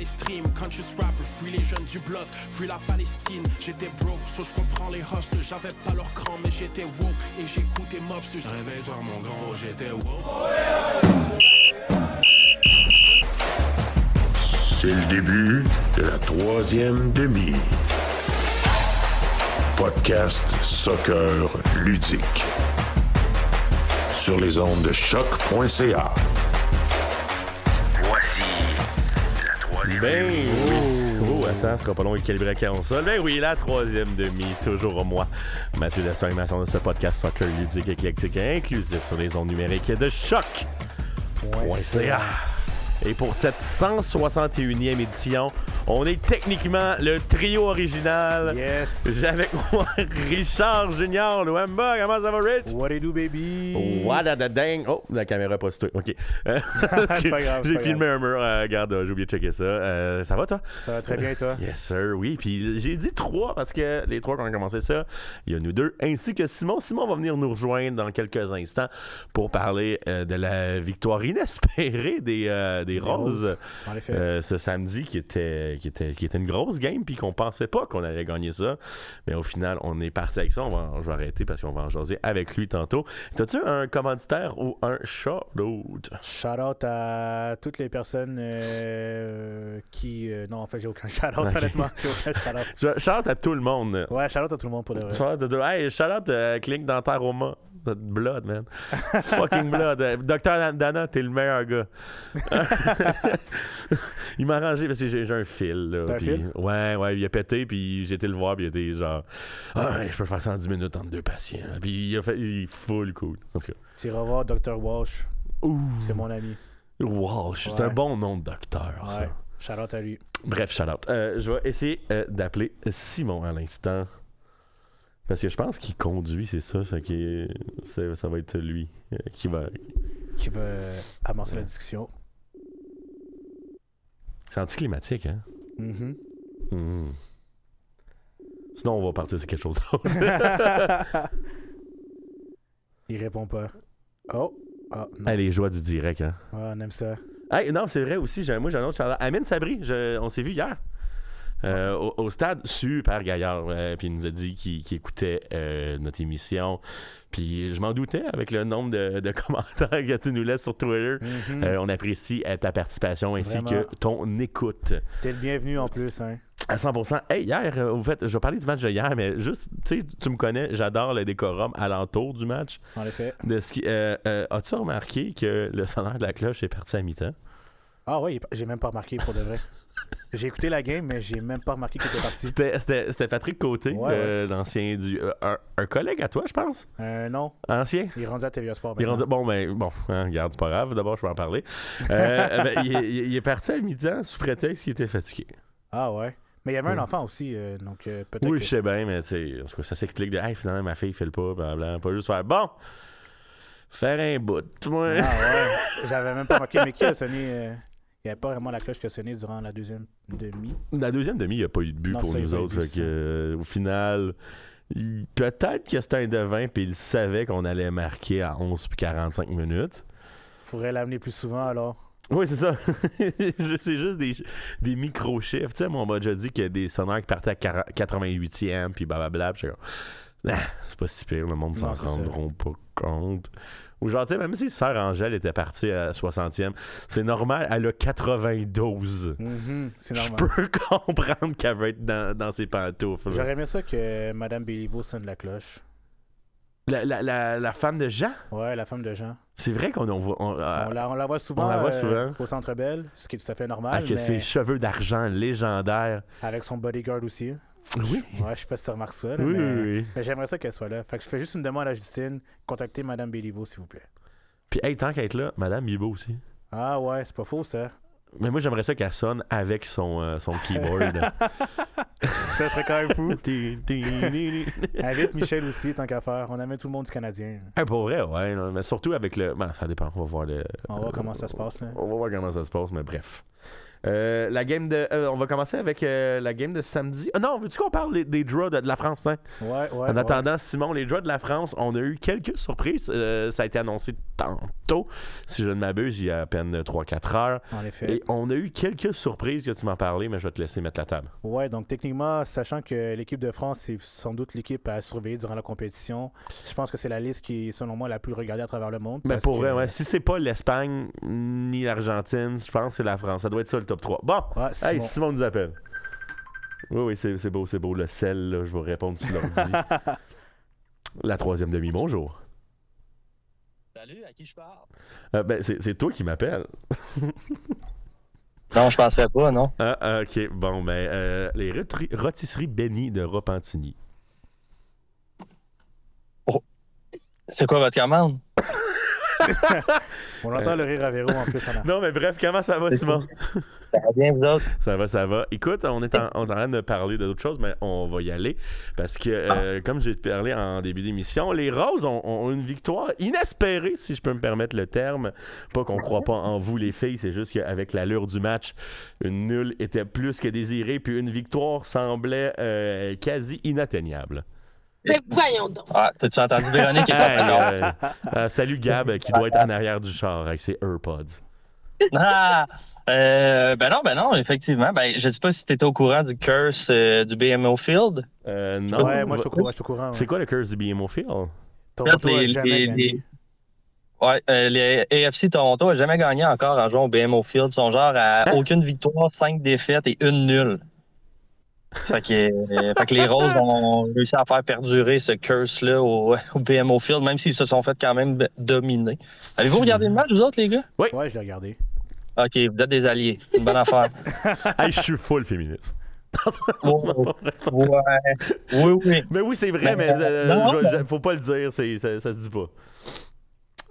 les streams. Conscious rapper, free les jeunes du bloc, free la Palestine. J'étais broke, so je comprends les hustlers. J'avais pas leur cran, mais j'étais woke. Et j'écoutais Mobster. Réveille-toi mon grand, j'étais woke. C'est le début de la troisième demi. Podcast soccer ludique. Sur les ondes de choc.ca. Voici la troisième demi. Attends, ce sera pas long de calibrer la console. Ben oui, la troisième demi, toujours moi. Mathieu Dessin, animation de ce podcast soccer ludique, éclectique et inclusif sur les ondes numériques de choc.ca. Et pour cette 161e édition, on est techniquement le trio original. Yes. J'ai avec moi Richard Junior, Louemba. Comment ça va, Rich? What it do, baby? What a dang. Oh, la caméra pas stock. OK. C'est pas grave. J'ai filmé un mur. Regarde, j'ai oublié de checker ça. Ça va, toi? Ça va très bien, toi? Yes, sir. Oui. Puis j'ai dit 3 parce que les 3 qu'on a commencé ça, il y a nous 2, ainsi que Simon. Simon va venir nous rejoindre dans quelques instants pour parler de la victoire inespérée des Roses en effet. ce samedi qui était une grosse game puis qu'on pensait pas qu'on allait gagner ça, mais au final on est parti avec ça. Je vais arrêter parce qu'on va en jaser avec lui tantôt. T'as-tu un commanditaire ou un shout-out? Shout-out à toutes les personnes qui... non, en fait, j'ai aucun shout-out, honnêtement. J'ai aucun shout-out. Shout-out à tout le monde. Ouais, shout-out à tout le monde pour le vrai. Shout-out à Clinique Dentaire Roma. Blood, man. Fucking blood. Docteur Dana, t'es le meilleur gars. Il m'a arrangé parce que j'ai un fil. Là, t'as un fil? Ouais, il a pété, puis j'ai été le voir, puis il était genre, je peux faire ça en 10 minutes entre 2 patients. Puis il est full cool. En tout cas. Tu iras voir Dr. Walsh. Ouh. C'est mon ami. Walsh, ouais. C'est un bon nom de docteur, ouais. ça. Shout-out à lui. Bref, shout-out. Je vais essayer d'appeler Simon à l'instant. Parce que je pense qu'il conduit, c'est ça. Ça va être lui qui va amorcer la discussion. C'est anticlimatique, hein? Mm-hmm. Mm. Sinon, on va partir sur quelque chose d'autre. Il répond pas. Oh! Non. Les joies du direct, hein? Ouais, on aime ça. Hey, non, c'est vrai aussi. Moi, j'ai un autre shout-out. Amine Sabri, on s'est vu hier. Au stade, super gaillard. Puis il nous a dit qu'il écoutait notre émission. Puis je m'en doutais avec le nombre de commentaires que tu nous laisses sur Twitter. Mm-hmm. On apprécie ta participation ainsi Vraiment. que ton écoute. T'es le bienvenu en plus, hein? À 100%. Hey, hier, au fait, je vais parler du match de hier, mais juste, tu me connais, j'adore le décorum alentour du match. En effet. As-tu remarqué que le sonore de la cloche est parti à mi-temps? Ah ouais, j'ai même pas remarqué pour de vrai. J'ai écouté la game, mais j'ai même pas remarqué qu'il était parti. C'était Patrick Côté, ouais. l'ancien du... un collègue à toi, je pense? Non. Ancien? Il est rendu à TVA Sport. Bon, regarde, c'est pas grave. D'abord, je vais en parler. Il est parti à mi-temps sous prétexte qu'il était fatigué. Ah ouais. Mais il y avait un enfant aussi, donc peut-être. Oui, je sais bien, mais tu sais, ça s'explique de hey, finalement, ma fille fait le pas, blablabla. Pas juste faire bon, faire un bout. Moi. Ah ouais. J'avais même pas remarqué. Mais qui a sonné il n'y avait pas vraiment la cloche qui a sonné durant la deuxième demi. La deuxième demi, il n'y a pas eu de but pour nous autres. Fait que, au final, peut-être que c'était un devin, puis il savait qu'on allait marquer à 11 puis 45 minutes. Faudrait l'amener plus souvent alors. Oui, c'est ça. C'est juste des micro-chiffres. Tu sais, moi, on m'a déjà dit qu'il y a des sonores qui partaient à 88e, puis blablabla. C'est pas si pire, le monde s'en rendront pas compte. Ou genre, tu sais, même si Sœur Angèle était partie à 60e, c'est normal, elle a 92. C'est normal. Je peux comprendre qu'elle va être dans ses pantoufles. J'aurais aimé ça que Mme Béliveau sonne la cloche. La femme de Jean? Ouais, la femme de Jean. C'est vrai qu'on on la voit souvent, au Centre Bell, ce qui est tout à fait normal. Avec ses cheveux d'argent légendaires. Avec son bodyguard aussi. Oui. Ouais, je sais pas si tu remarques ça. Là, oui. Mais j'aimerais ça qu'elle soit là. Fait que je fais juste une demande à Justine. Contactez Mme Béliveau, s'il vous plaît. Puis, hey, tant qu'elle est là, Mme Bibo aussi. Ah ouais, c'est pas faux, ça. Mais moi, j'aimerais ça qu'elle sonne avec son keyboard. Ça serait quand même fou. Invite Michel aussi, tant qu'à faire. On amène tout le monde du Canadien. Pour vrai, ouais. Non, mais surtout avec le... Ben, ça dépend. On va voir on va voir comment ça se passe, là. On va voir comment ça se passe, mais bref. La game de... on va commencer avec la game de samedi. Non, veux-tu qu'on parle des draws de la France, hein? Ouais. En attendant, Simon, les draws de la France, on a eu quelques surprises. Ça a été annoncé tantôt. tôt, si je ne m'abuse, il y a à peine 3-4 heures. En effet. Et on a eu quelques surprises que tu m'en parlais, mais je vais te laisser mettre la table. Ouais, donc techniquement, sachant que l'équipe de France, c'est sans doute l'équipe à surveiller durant la compétition, je pense que c'est la liste qui est, selon moi, la plus regardée à travers le monde. Mais parce pour que... vrai, ouais, si c'est pas l'Espagne ni l'Argentine, je pense que c'est la France. Ça doit être ça le top 3. Bon, Ouais, hey, Simon. Simon nous appelle. Oui, c'est beau. Le sel, là, je vais répondre sur l'ordi. La troisième demi, bonjour. Salut, à qui je parle? C'est toi qui m'appelles. Non, je penserais pas, non. Ok, bon, les rôtisseries Benny de Repentigny. C'est quoi votre commande? On entend le rire à Véro en plus. Non, mais bref, comment ça va, Simon? Ça va bien, vous autres? Ça va. Écoute, on est en train de parler d'autres choses, mais on va y aller. Parce que, comme j'ai parlé en début d'émission, les Roses ont une victoire inespérée, si je peux me permettre le terme. Pas qu'on croit pas en vous, les filles, c'est juste qu'avec l'allure du match, une nulle était plus que désirée, puis une victoire semblait quasi inatteignable. Mais voyons donc. Ah, t'as-tu entendu Véronique qui est pas d'accord? Salut Gab, qui doit être en arrière du char avec ses AirPods. Ah! Ben non, effectivement. Ben, je sais pas si t'étais au courant du curse du BMO Field. Non. Ouais, moi je suis au courant. Ouais. C'est quoi le curse du BMO Field? Toronto a Les- jamais les- gagné. les AFC Toronto a jamais gagné encore en jouant au BMO Field. Ils sont genre à aucune victoire, 5 défaites et une nulle. Fait que les Roses ont réussi à faire perdurer ce curse-là au BMO Field, même s'ils se sont fait quand même dominer. Avez-vous regardé le match, vous autres, les gars? Ouais, je l'ai regardé. OK, vous êtes des alliés. C'est une bonne affaire. Hey, je suis full féministe. Oui. Mais oui, c'est vrai, mais faut pas le dire, ça se dit pas.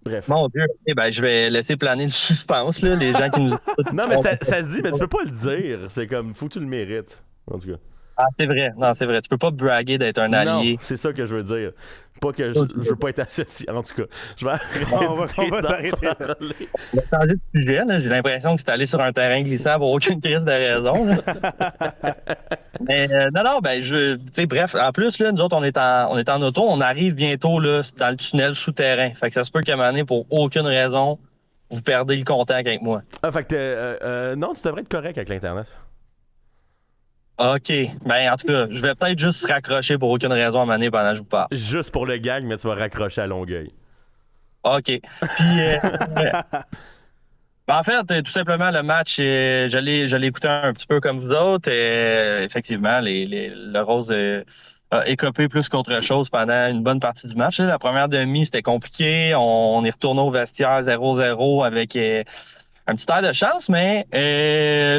Bref. Mon Dieu. Eh ben, je vais laisser planer le suspense, là, les gens qui nous écoutent. Non, mais ça se dit, mais tu peux pas le dire. C'est comme, faut que tu le mérites. En tout cas. Ah, c'est vrai. Non, c'est vrai. Tu peux pas braguer d'être un allié. Non, c'est ça que je veux dire. Pas que je veux pas être associé. En tout cas, je vais arrêter On va s'arrêter là. parler. On va changer de sujet. Là. J'ai l'impression que c'est allé sur un terrain glissant pour aucune crise de raison. Là. Mais non, ben, tu sais, bref. En plus, là, nous autres, on est en auto. On arrive bientôt là, dans le tunnel souterrain. Fait que ça se peut qu'à un moment donné, pour aucune raison, vous perdez le contact avec moi. Ah, fait que, non, tu devrais être correct avec l'Internet. OK. Ben, en tout cas, je vais peut-être juste raccrocher pour aucune raison à un moment donné pendant que je vous parle. Juste pour le gag, mais tu vas raccrocher à Longueuil. OK. Puis, en fait, tout simplement, le match, je l'ai écouté un petit peu comme vous autres. Effectivement, le Rose a écopé plus qu'autre chose pendant une bonne partie du match. La première demi, c'était compliqué. On est retourné au vestiaire 0-0 avec un petit air de chance, mais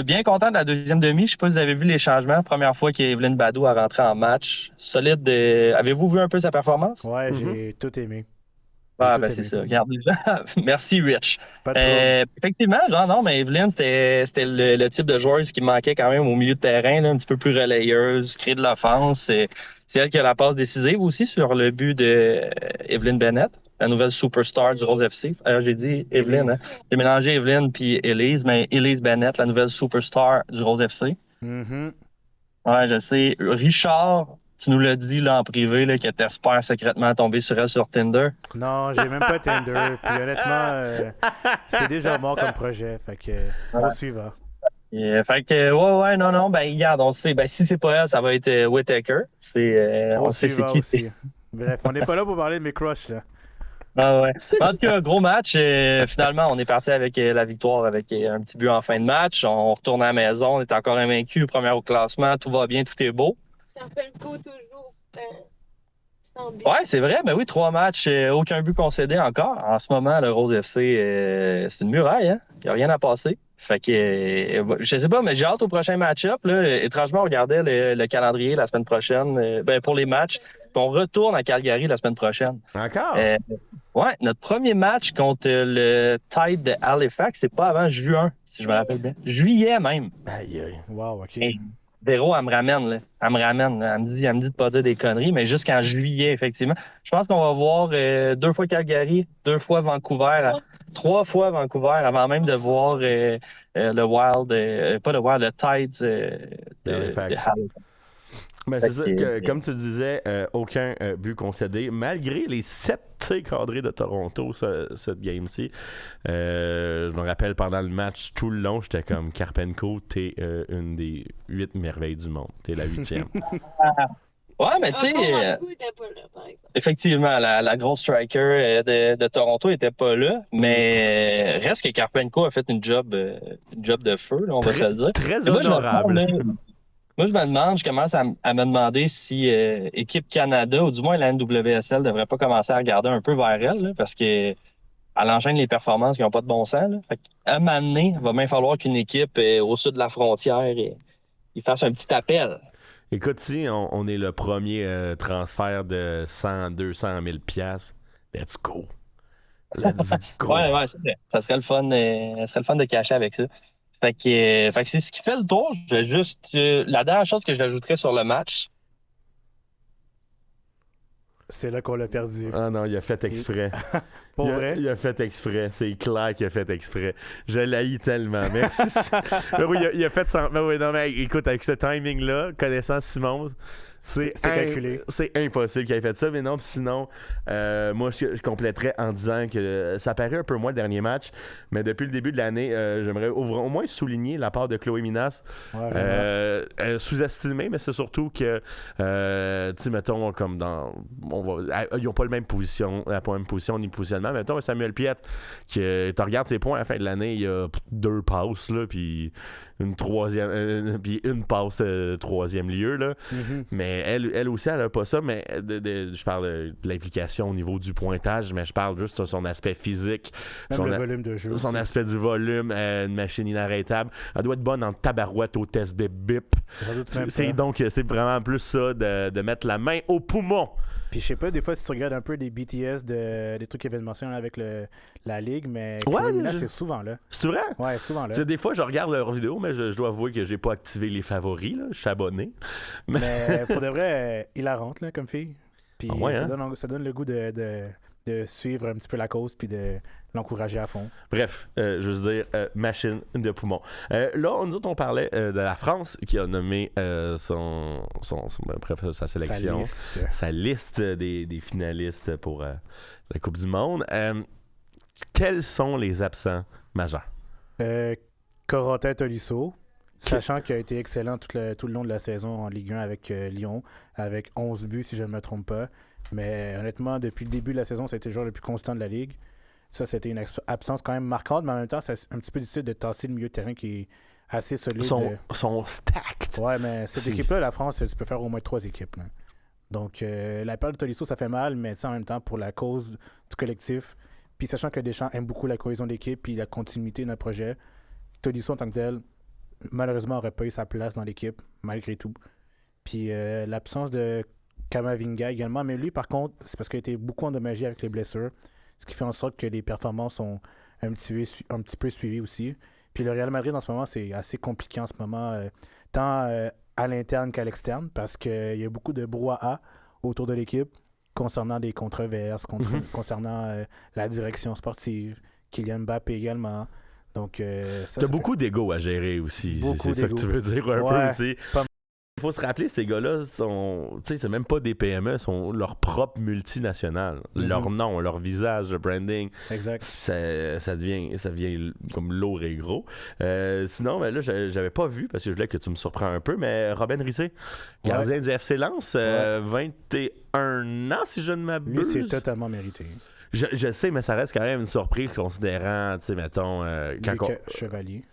bien content de la deuxième demi. Je sais pas si vous avez vu les changements. Première fois qu'Evelyne Badou a rentré en match. Solide. Avez-vous vu un peu sa performance? Ouais, j'ai tout aimé. Ah, tout ben aimé. c'est ça. Regardez. Merci, Rich. Pas de trouble. Effectivement, genre, non, mais Evelyne, c'était le type de joueuse qui manquait quand même au milieu de terrain, là, un petit peu plus relayeuse, créer de l'offense. C'est elle qui a la passe décisive aussi sur le but de Evelyne Bennett, la nouvelle superstar du Rose FC. Alors, j'ai dit Evelyne, hein? J'ai mélangé Evelyne puis Elise, mais Elise Bennett, la nouvelle superstar du Rose FC. Mhm. Ouais, je sais. Richard, tu nous l'as dit là, en privé là, que t'espères secrètement tomber sur elle sur Tinder. Non, j'ai même pas Tinder. Puis honnêtement, c'est déjà mort comme projet. Fait que, au suivant. Fait que, ouais, non, ben, regarde, on sait, ben, si c'est pas elle, ça va être Whittaker. On Au sait c'est suivant qui. aussi. Bref, on n'est pas là pour parler de mes crushs, là. Ah ouais. En tout cas, gros match. Finalement, on est parti avec la victoire avec un petit but en fin de match. On retourne à la maison, on est encore invaincu, premier au classement, tout va bien, tout est beau. Ça fait le coup toujours sans but. Ouais, c'est vrai, ben oui, 3 matchs, aucun but concédé encore. En ce moment, le Rose FC, c'est une muraille, hein. Il n'y a rien à passer. Fait que, je sais pas, mais j'ai hâte au prochain match-up. Là. Étrangement, on regardait le calendrier la semaine prochaine, pour les matchs. Puis on retourne à Calgary la semaine prochaine. Encore? Ouais, notre premier match contre le Tide de Halifax, c'est pas avant juin, si je me rappelle bien. Juillet même. Aïe, aïe. Wow, OK. Hey, Véro, elle me ramène, là. Elle me dit de pas dire des conneries, mais jusqu'en juillet, effectivement. Je pense qu'on va voir 2 fois Calgary, 2 fois Vancouver, 3 fois Vancouver, avant même de voir le Wild, pas le Wild, le Tide de Halifax. Halifax. Ben, c'est ça, comme tu disais, aucun but concédé, malgré les 7 tirs cadrés de Toronto, cette game-ci. Je me rappelle, pendant le match, tout le long, j'étais comme, Karpenko, t'es une des 8 merveilles du monde. T'es la 8e. Ouais, mais tu sais, n'était pas là, par exemple. effectivement, la grosse striker de Toronto n'était pas là, mais reste que Karpenko a fait une job de feu, là, on va se le dire. Très Mais honorable. Moi, je me demande, je commence à me demander si Équipe Canada, ou du moins la NWSL, ne devrait pas commencer à regarder un peu vers elle, là, parce que elle enchaîne les performances qui n'ont pas de bon sens. Là. Fait qu'à un moment donné, il va bien falloir qu'une équipe au sud de la frontière il fasse un petit appel. Écoute, si on est le premier transfert de 100, 200 000 $, let's go. Let's go. Ouais, c'est vrai. Ça serait le fun de cacher avec ça. Fait que c'est ce qui fait le tour. Je vais juste. La dernière chose que j'ajouterais sur le match. C'est là qu'on l'a perdu. Ah non, il a fait exprès. Pour vrai? Il a fait exprès. C'est clair qu'il a fait exprès. Je l'haïs tellement. Merci. Ben oui, il a fait ça. Ben oui, non, mais écoute, avec ce timing-là, connaissant Simons, c'est calculé. C'est impossible qu'il ait fait ça. Mais non, sinon, moi, je compléterais en disant que ça paraît un peu moins le dernier match. Mais depuis le début de l'année, j'aimerais au moins souligner la part de Chloé Minas. Ouais, Sous-estimée, mais c'est surtout que, tu sais, mettons, comme dans. Ils n'ont pas la même position ni positionnement. Mettons, Samuel Piette, qui tu regardes ses points à la fin de l'année, il y a 2 passes, là, puis une passe troisième lieu, là. Mm-hmm. Mais elle aussi, elle a pas ça, mais je parle de l'implication au niveau du pointage, mais je parle juste de son aspect physique. Même le volume de jeu. Son aussi. aspect du volume, une machine inarrêtable. Elle doit être bonne en tabarouette au test bip. C'est vraiment plus ça, de mettre la main au poumon. Puis je sais pas, des fois, si tu regardes un peu des BTS, des trucs événementiels avec la Ligue, mais là, c'est souvent là. C'est vrai? Ouais, souvent là. Des fois, je regarde leurs vidéos, mais je dois avouer que j'ai pas activé les favoris. Là. Je suis abonné. Mais pour de vrai, hilarante là, comme fille. Puis ouais, ça donne le goût de suivre un petit peu la cause puis de l'encourager à fond. Bref, je veux dire, machine de poumon. Là, nous autres, on parlait de la France qui a nommé sa sélection, sa liste des finalistes pour la Coupe du Monde. Quels sont les absents majeurs? Corentin Tolisso, sachant qu'il a été excellent tout le long de la saison en Ligue 1 avec Lyon, avec 11 buts si je ne me trompe pas. Mais honnêtement, depuis le début de la saison, ça a été le joueur le plus constant de la Ligue. Ça, c'était une absence quand même marquante, mais en même temps, c'est un petit peu difficile de tasser le milieu de terrain qui est assez solide. Sont stacked. Ouais, mais cette équipe-là, la France, tu peux faire au moins 3 équipes. Là. Donc, la perte de Tolisso, ça fait mal, mais en même temps, pour la cause du collectif, puis sachant que Deschamps aime beaucoup la cohésion d'équipe puis la continuité de notre projet, Tolisso en tant que tel, malheureusement, n'aurait pas eu sa place dans l'équipe, malgré tout. Puis l'absence de Kamavinga également, mais lui, par contre, c'est parce qu'il a été beaucoup endommagé avec les blessures, ce qui fait en sorte que les performances sont un petit peu suivies aussi. Puis le Real Madrid, en ce moment, c'est assez compliqué en ce moment, tant à l'interne qu'à l'externe, parce qu'il y a beaucoup de brouhaha autour de l'équipe concernant des controverses, concernant la direction sportive, Kylian Mbappé également. Donc, t'as beaucoup d'ego à gérer aussi. C'est ça que tu veux dire un peu aussi. Il faut se rappeler, ces gars-là, c'est même pas des PME, sont leur propre multinationale. Leur nom, leur visage, le branding. Exact. Ça devient comme lourd et gros. Sinon, ben là, j'avais pas vu, parce que je voulais que tu me surprends un peu, mais Robin Risset, gardien du FC Lens, 21 ans, si je ne m'abuse. Lui, c'est totalement mérité. Je sais, mais ça reste quand même une surprise considérant, tu sais, mettons... Chevalier.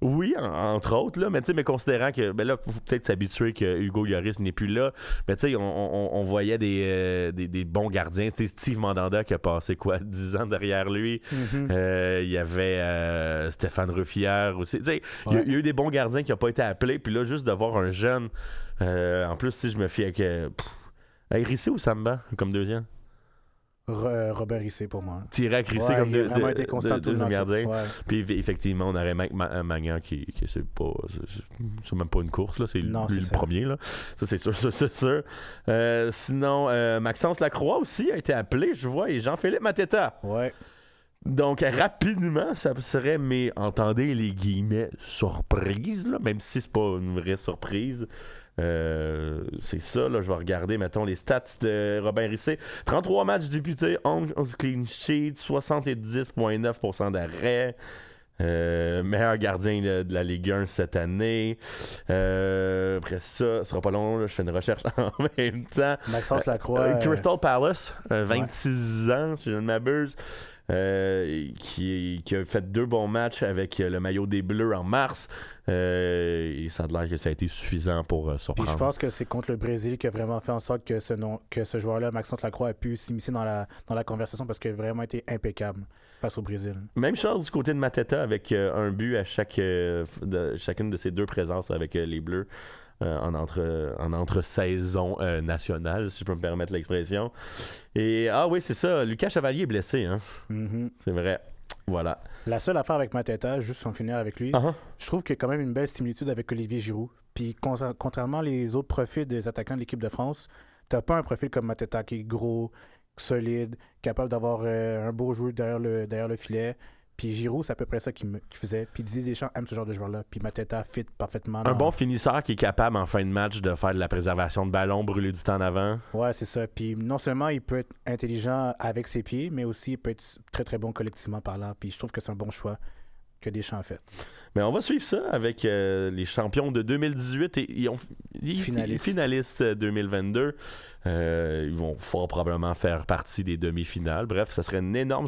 Oui, entre autres, là, mais considérant que, ben là, il faut peut-être s'habituer que Hugo Lloris n'est plus là, mais tu sais, on voyait des bons gardiens. Tu sais, Steve Mandanda qui a passé, 10 ans derrière lui. Il y avait Stéphane Ruffière aussi. Tu sais, il y a eu des bons gardiens qui n'ont pas été appelés, puis là, juste de voir un jeune, en plus, si je me fie avec Risset ou Samba, comme deuxième? Robert Risset pour moi. Thierry Risset comme deuxième gardien. Ouais. Puis effectivement, on aurait Magnan qui c'est même pas une course, là, c'est lui le premier. Là. Ça, c'est sûr. Sinon, Maxence Lacroix aussi a été appelé, je vois, et Jean-Philippe Mateta. Ouais. Donc, rapidement, ça serait entendez les guillemets, surprise, là, même si c'est pas une vraie surprise. C'est ça, là, je vais regarder, mettons, les stats de Robin Rissé. 33 matchs disputés, 11 clean sheets, 70,9% d'arrêt. Meilleur gardien de la Ligue 1 cette année. Après ça sera pas long, là, je fais une recherche en même temps. Maxence Lacroix. Crystal Palace, 26 ans, si je ne m'abuse. Qui a fait 2 bons matchs avec le maillot des Bleus en mars. Et ça a l'air que ça a été suffisant pour surprendre. Puis je pense que c'est contre le Brésil qui a vraiment fait en sorte que ce joueur-là, Maxence Lacroix, a pu s'immiscer dans la conversation parce qu'il a vraiment été impeccable face au Brésil. Même chose du côté de Mateta avec un but à chacune de ses 2 présences avec les Bleus. En entre-saison nationale, si je peux me permettre l'expression. Et oui, c'est ça. Lucas Chevalier est blessé. Hein? Mm-hmm. C'est vrai. Voilà. La seule affaire avec Mateta, juste en finir avec lui, je trouve qu'il y a quand même une belle similitude avec Olivier Giroud. Puis contrairement aux autres profils des attaquants de l'équipe de France, t'as pas un profil comme Mateta qui est gros, solide, capable d'avoir un beau joueur derrière le filet. Puis Giroud, c'est à peu près ça qu'il faisait. Puis Didier Deschamps aime ce genre de joueur-là. Puis Mateta fit parfaitement. Un bon finisseur qui est capable en fin de match de faire de la préservation de ballon, brûler du temps en avant. Ouais, c'est ça. Puis non seulement il peut être intelligent avec ses pieds, mais aussi il peut être très très bon collectivement parlant. Puis je trouve que c'est un bon choix que Deschamps a fait. Mais on va suivre ça avec les champions de 2018 et finalistes 2022. Ils vont fort probablement faire partie des demi-finales. Bref, ça serait une énorme...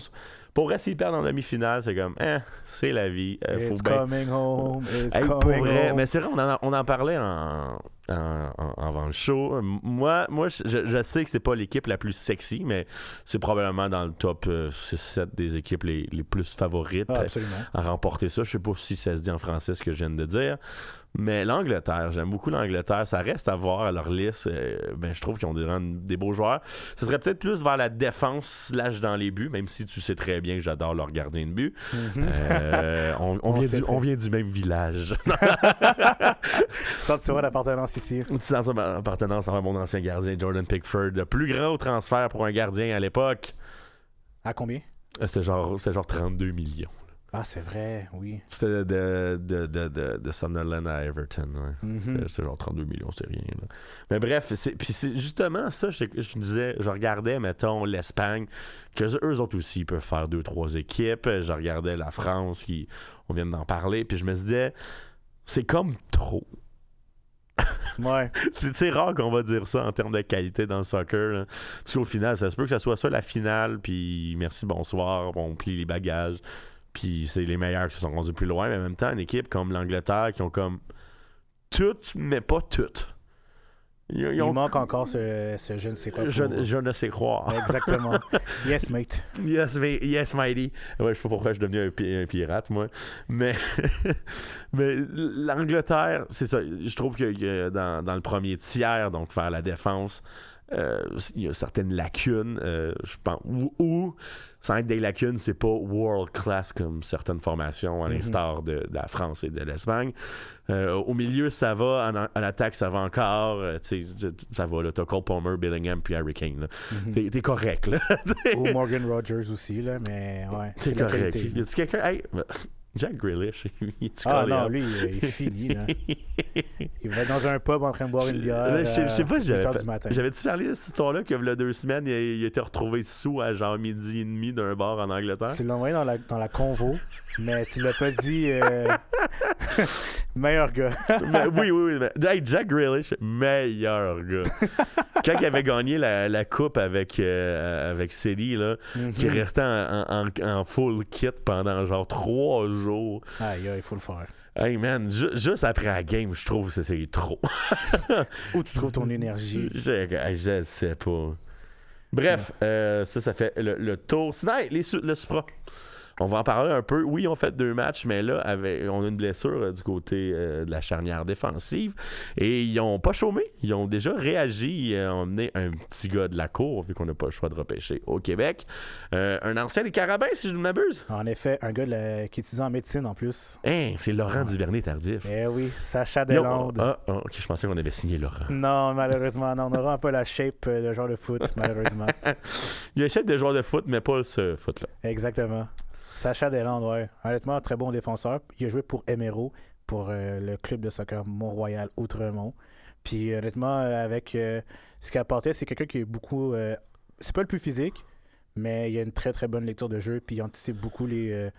Pour rester s'ils perdent en demi-finale, c'est comme, c'est la vie. It's coming home, it's pour coming vrai, home. Mais c'est vrai, on en parlait avant le show. Moi je sais que c'est pas l'équipe la plus sexy, mais c'est probablement dans le top 6-7 des équipes les plus favorites à remporter ça. Je sais pas si ça se dit en français ce que je viens de dire. Mais l'Angleterre, j'aime beaucoup l'Angleterre. Ça reste à voir à leur liste. Je trouve qu'ils ont des beaux joueurs. Ce serait peut-être plus vers la défense / dans les buts, même si tu sais très bien que j'adore leur gardien de but. On vient du même village. Sentiment d'appartenance ici. Sentiment d'appartenance envers mon ancien gardien, Jordan Pickford. Le plus grand transfert pour un gardien à l'époque. À combien? C'était genre 32 millions. Ah, c'est vrai, oui. C'était de Sunderland à Everton. Ouais. Mm-hmm. C'est genre 32 millions, c'est rien. Là. Mais bref, c'est justement ça, je disais, je regardais, mettons, l'Espagne, que eux autres aussi peuvent faire 2-3 équipes. Je regardais la France, on vient d'en parler, puis je me disais, c'est comme trop. Ouais. C'est rare qu'on va dire ça en termes de qualité dans le soccer. Là. Parce qu'au final, ça se peut que ça soit ça la finale, puis merci, bonsoir, on plie les bagages. Puis c'est les meilleurs qui se sont rendus plus loin, mais en même temps, une équipe comme l'Angleterre qui ont comme toutes, mais pas toutes. Il manque encore ce je ne sais quoi. Je ne sais croire. Exactement. Yes, mate. Yes, matey. Ouais, je sais pas pourquoi je suis devenu un pirate, moi. Mais l'Angleterre, c'est ça. Je trouve que dans le premier tiers, donc faire la défense, il y a certaines lacunes, je pense, ou sans être des lacunes, c'est pas world class comme certaines formations, à l'instar de la France et de l'Espagne. Au milieu, ça va, en attaque, ça va encore, ça va, là, t'as Cole Palmer, Bellingham, puis Harry Kane, là. T'es correct, là. Ou Morgan Rogers aussi, là, mais ouais. C'est correct. Y a-tu quelqu'un... Hey, Jack Grealish, non, lui, il est fini, là. Il va dans un pub en train de boire une bière. Je sais pas, j'avais-tu parlé de cette histoire-là que il y a 2 semaines, il a été retrouvé sous à genre 12h30 d'un bar en Angleterre? Tu l'as envoyé dans la convo, mais tu l'as pas dit meilleur gars. Oui. Hey, Jack Grealish, meilleur gars. Quand il avait gagné la coupe avec City, là, qui restait en full kit pendant genre 3 jours. Aïe, il faut le faire. Hey man, juste après la game, je trouve que c'est trop. Où tu trouves ton énergie? Je sais pas. Bref, ça fait le tour. Sinon, le Supra. On va en parler un peu. Oui, on fait 2 matchs, mais là, on a une blessure du côté de la charnière défensive. Et ils n'ont pas chômé. Ils ont déjà réagi. Ils ont emmené un petit gars de la cour, vu qu'on n'a pas le choix de repêcher au Québec. Un ancien des Carabins, si je ne m'abuse. En effet, un gars qui étudie en médecine en plus. C'est Laurent Duvernay-Tardif. Eh oui, Sacha Deslandes. Ok, je pensais qu'on avait signé Laurent. Non, malheureusement, non. On n'aura pas la shape de joueur de foot, malheureusement. Il y a un shape de joueur de foot, mais pas ce foot-là. Exactement. Sacha Deslandes, ouais. Honnêtement, très bon défenseur. Il a joué pour Emero, pour le club de soccer Mont-Royal Outremont. Puis honnêtement, avec ce qu'il apportait, c'est quelqu'un qui est beaucoup... c'est pas le plus physique, mais il a une très très bonne lecture de jeu, puis il anticipe beaucoup les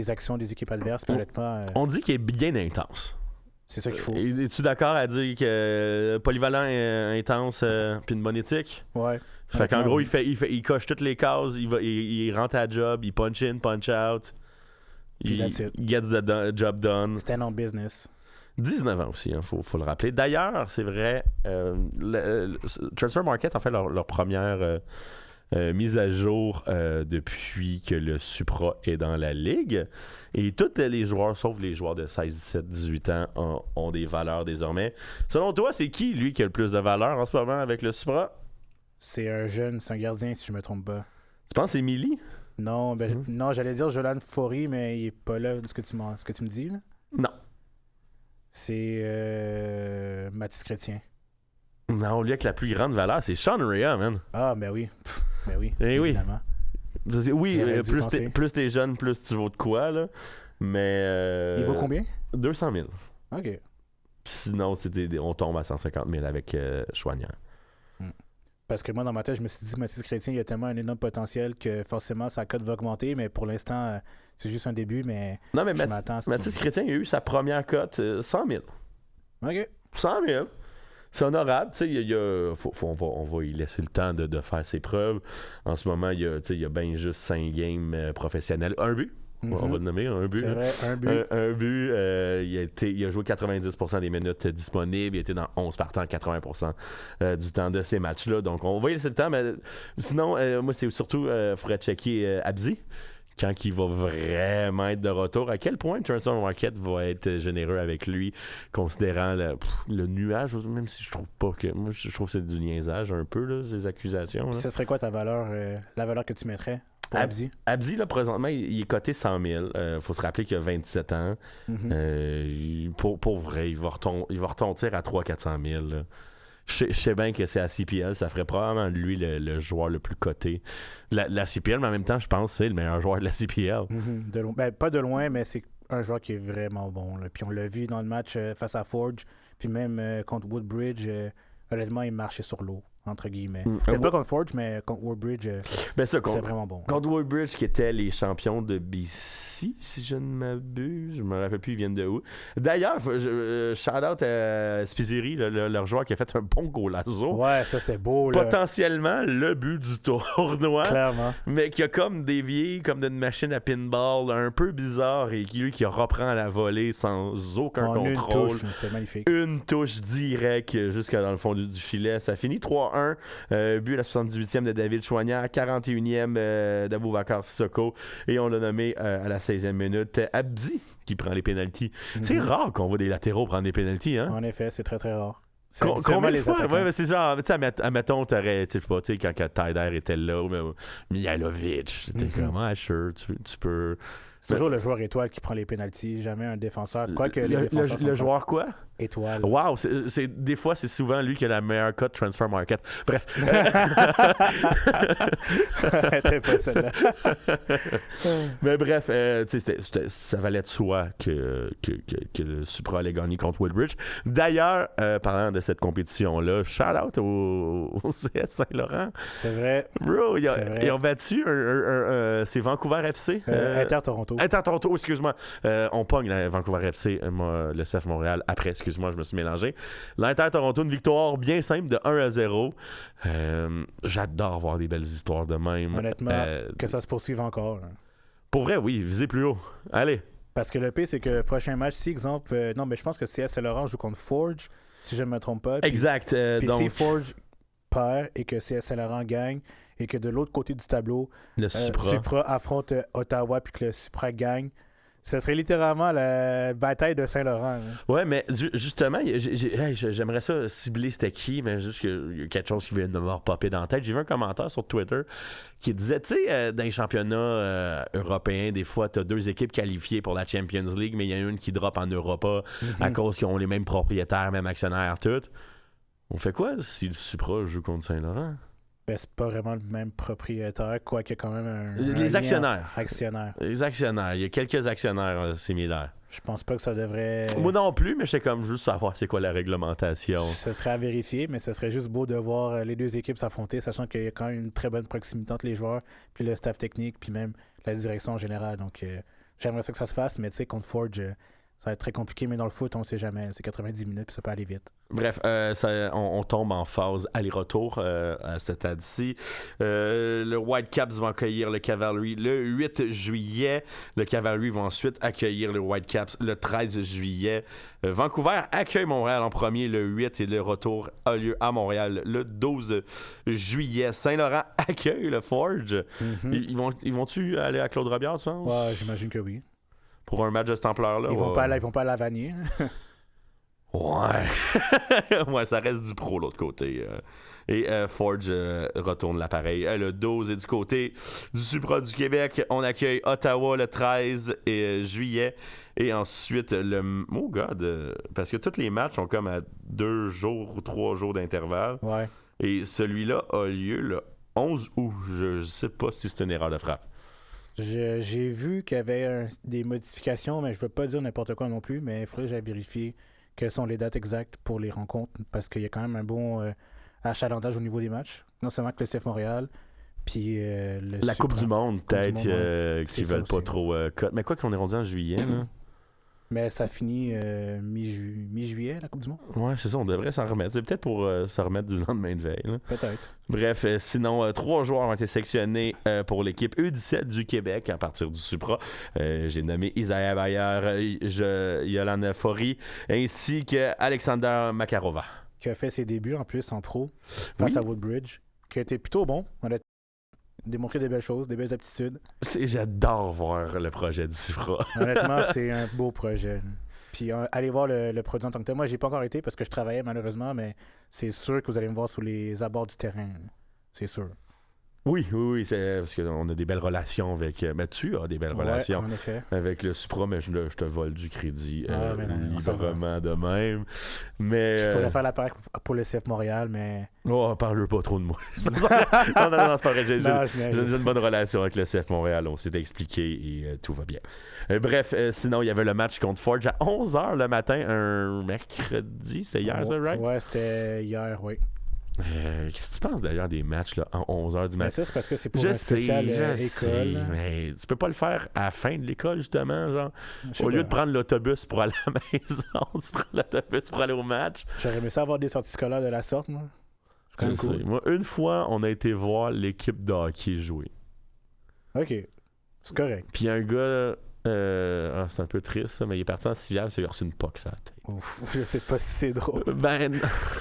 actions des équipes adverses. Puis honnêtement... On dit qu'il est bien intense. C'est ça qu'il faut. Es-tu d'accord à dire que polyvalent, intense, puis une bonne éthique? Ouais. Fait qu'en gros, il coche toutes les cases, il rentre à la job, il punch in, punch out. Il gets the job done. Stand on business. 19 ans aussi, faut le rappeler. D'ailleurs, c'est vrai, Transfer Market a fait leur première mise à jour depuis que le Supra est dans la ligue. Et tous les joueurs, sauf les joueurs de 16, 17, 18 ans, ont des valeurs désormais. Selon toi, c'est qui, lui, qui a le plus de valeur en ce moment avec le Supra? C'est un jeune, c'est un gardien, si je me trompe pas. Tu penses que c'est Millie? Non, non, j'allais dire Jolan Faury, mais il est pas là. Ce que tu me dis, là? Non. C'est Mathis Chrétien. Non, lui avec la plus grande valeur, c'est Sean Rea, man. Ah, ben oui. Ben oui, évidemment. Oui, plus t'es jeune, plus tu vaux de quoi, là. Mais... il vaut combien? 200 000. OK. Sinon, on tombe à 150 000 avec Chouanière. Parce que moi, dans ma tête, je me suis dit que Mathis Chrétien, il a tellement un énorme potentiel que forcément, sa cote va augmenter, mais pour l'instant, c'est juste un début, mais non, mais Mathis Chrétien, il a eu sa première cote 100 000. OK. 100 000. C'est honorable. On va y laisser le temps de faire ses preuves. En ce moment, il y a bien juste 5 games professionnels. Un but. On va le nommer, un but. C'est vrai, un but. Un but. Il a joué 90% des minutes disponibles. Il était dans 11 partants 80% du temps de ces matchs-là. Donc, on va y laisser le temps. Mais sinon, moi, c'est surtout faudrait checker Abzi. Quand il va vraiment être de retour, à quel point Transfer Market va être généreux avec lui, considérant le nuage, même si je trouve pas que... Moi, je trouve que c'est du niaisage un peu, là, ces accusations. Là. Ce serait quoi ta valeur, la valeur que tu mettrais pour Abzi? Abzi, là, présentement, il est coté 100 000. Faut se rappeler qu'il a 27 ans. Pour vrai, il va retomber à 300-400 000, là. Je sais bien que c'est à CPL, ça ferait probablement de lui le joueur le plus coté. La CPL, mais en même temps, je pense que c'est le meilleur joueur de la CPL. Pas de loin, mais c'est un joueur qui est vraiment bon. Là. Puis on l'a vu dans le match face à Forge, puis même contre Woodbridge, honnêtement, il marchait sur l'eau, entre guillemets. Peut-être pas contre Forge, mais contre Woodbridge, c'était vraiment bon. Contre Woodbridge, qui étaient les champions de BC, si je ne m'abuse. Je me rappelle plus, ils viennent de où. D'ailleurs, shout-out à Spizeri, leur joueur qui a fait un bon golazo. Ouais, ça c'était beau. Là. Potentiellement le but du tournoi. Clairement. Mais qui a comme dévié comme d'une machine à pinball un peu bizarre et qui reprend la volée sans aucun contrôle. Une touche, c'était magnifique. Une touche directe jusqu'à dans le fond du filet. Ça finit 3-1. But à la 78e de David Chouanière, 41e d'Aboubacar Sissoko. Et on l'a nommé à la 16e minute Abzi qui prend les pénaltys. C'est rare qu'on voit des latéraux prendre des pénaltys, hein? En effet, c'est très très rare. Combien de fois? Ouais, mais c'est genre, tu sais, admettons, t'aurais, tu sais pas, tu sais, quand Taider était là, mais Mihailovic, c'était comment, sure, tu peux. C'est toujours le joueur étoile qui prend les pénaltys, jamais un défenseur. Quoique les défenseurs le joueur quoi? Étoile. Wow, des fois, c'est souvent lui qui a la meilleure cote Transfer Market. Bref. T'es pas celle-là. Mais bref, ça valait de soi que le Supra allait gagner contre Woodbridge. D'ailleurs, parlant de cette compétition-là, shout-out au CS Saint-Laurent. C'est vrai. Bro, ils ont battu c'est Vancouver FC. Inter-Toronto. Inter-Toronto, excuse-moi. On pogne la Vancouver FC, le CF Montréal, après, excuse-moi, je me suis mélangé. L'Inter-Toronto, une victoire bien simple de 1-0. J'adore voir des belles histoires de même. Honnêtement, que ça se poursuive encore. Hein. Pour vrai, oui, visez plus haut. Allez. Parce que le pire, c'est que le prochain match, si exemple... non, mais je pense que CS Saint-Laurent joue contre Forge, si je ne me trompe pas. Exact. Puis donc... si Forge perd et que CS Saint-Laurent gagne et que de l'autre côté du tableau, le Supra affronte Ottawa puis que le Supra gagne, ce serait littéralement la bataille de Saint-Laurent. Hein. Ouais, mais justement, j'aimerais ça cibler c'était qui, mais juste qu'il y a quelque chose qui vient de me popper dans la tête. J'ai vu un commentaire sur Twitter qui disait, tu sais, dans les championnats européens, des fois, tu as 2 équipes qualifiées pour la Champions League, mais il y en a une qui drop en Europa à cause qu'ils ont les mêmes propriétaires, mêmes actionnaires, tout. On fait quoi si le Supra joue contre Saint-Laurent? Ben, c'est pas vraiment le même propriétaire, quoique quand même Les lien actionnaires. actionnaire. Les actionnaires. Il y a quelques actionnaires similaires. Je pense pas que ça devrait... Moi non plus, mais j'étais comme juste savoir c'est quoi la réglementation. Ce serait à vérifier, mais ce serait juste beau de voir les deux équipes s'affronter, sachant qu'il y a quand même une très bonne proximité entre les joueurs, puis le staff technique, puis même la direction en général. Donc, j'aimerais ça que ça se fasse, mais tu sais, contre Forge, ça va être très compliqué, mais dans le foot, on sait jamais. C'est 90 minutes, puis ça peut aller vite. Bref, on tombe en phase aller-retour à ce stade-ci. Le Whitecaps va accueillir le Cavalry le 8 juillet. Le Cavalry va ensuite accueillir le Whitecaps le 13 juillet. Vancouver accueille Montréal en premier le 8 et le retour a lieu à Montréal le 12 juillet. Saint-Laurent accueille le Forge. Mm-hmm. Ils vont-tu aller à Claude Robillard, tu penses? Ouais, j'imagine que oui. Pour un match de cette ampleur-là? Ils vont pas à la Vanier. Ouais. Ouais, ça reste du pro, l'autre côté. Et Forge retourne l'appareil. Le 12 est du côté du Supra du Québec. On accueille Ottawa le 13 juillet. Et ensuite, oh God! Parce que tous les matchs sont comme à 2 jours ou 3 jours d'intervalle. Ouais. Et celui-là a lieu le 11 août. Je sais pas si c'est une erreur de frappe. J'ai vu qu'il y avait des modifications, mais je veux pas dire n'importe quoi non plus, mais il faudrait que j'aille vérifier quelles sont les dates exactes pour les rencontres, parce qu'il y a quand même un bon achalandage au niveau des matchs. Non seulement que le CF Montréal, puis la Coupe du Monde, peut-être, qui veulent pas aussi. trop... mais quoi qu'on est rendu en juillet, là? Mais ça finit mi-juillet, la Coupe du Monde? Ouais, c'est ça, on devrait s'en remettre. C'est peut-être pour se remettre du lendemain de veille, là. Peut-être. Bref, sinon, 3 joueurs ont été sélectionnés pour l'équipe U17 du Québec à partir du Supra. J'ai nommé Isaiah Bayer, Yolanda Faury, ainsi que Alexander Makarova. Qui a fait ses débuts en plus en pro face à Woodbridge, qui a été plutôt bon. On a démontré des belles choses, des belles aptitudes. J'adore voir le projet du Supra. Honnêtement, c'est un beau projet. Puis allez voir le produit en tant que tel. Moi, j'ai pas encore été parce que je travaillais malheureusement, mais c'est sûr que vous allez me voir sous les abords du terrain. C'est sûr. Oui, c'est parce qu'on a des belles relations avec... Mais tu as des belles relations en effet. avec le Supra, mais je te vole du crédit mais non, librement de même. Mais, je pourrais faire l'appareil pour le CF Montréal, mais... Oh, parle pas trop de moi. non, c'est pas vrai. J'ai une bonne relation avec le CF Montréal. On s'est expliqué et tout va bien. Bref, sinon, il y avait le match contre Forge à 11h le matin, un mercredi. C'est hier, ça, right? Ouais, c'était hier, oui. Qu'est-ce que tu penses d'ailleurs des matchs là, en 11h du matin? Mais ça, c'est parce que c'est pour un spécial école. Mais tu peux pas le faire à la fin de l'école, justement, genre. Au lieu de prendre l'autobus pour aller à la maison, tu prends l'autobus pour aller au match. J'aurais aimé ça avoir des sorties scolaires de la sorte, moi. C'est quand même cool. Moi, une fois, on a été voir l'équipe de hockey jouer. OK. C'est correct. Puis un gars... c'est un peu triste, ça, mais il est parti en civière parce qu'il a reçu une poque sur la tête. Ouf, je sais pas si c'est drôle. Ben...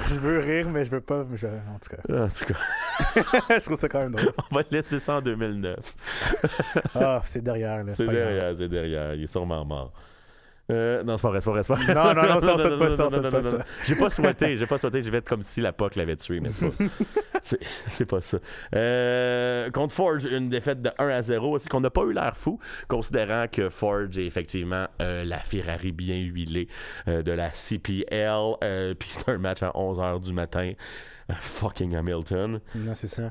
Je veux rire, mais je veux pas... En tout cas. En tout cas. Je trouve ça quand même drôle. On va laisser ça en 2009. C'est derrière. Là, c'est derrière. Il est sûrement mort. Non, c'est pas vrai. Non, ça saute pas ça. J'ai pas souhaité. J'ai fait comme si la POC l'avait tué, mais c'est pas ça. Contre Forge, une défaite de 1-0. C'est qu'on n'a pas eu l'air fou, considérant que Forge est effectivement la Ferrari bien huilée de la CPL. Puis c'est un match à 11h du matin. Fucking Hamilton. Non, c'est ça.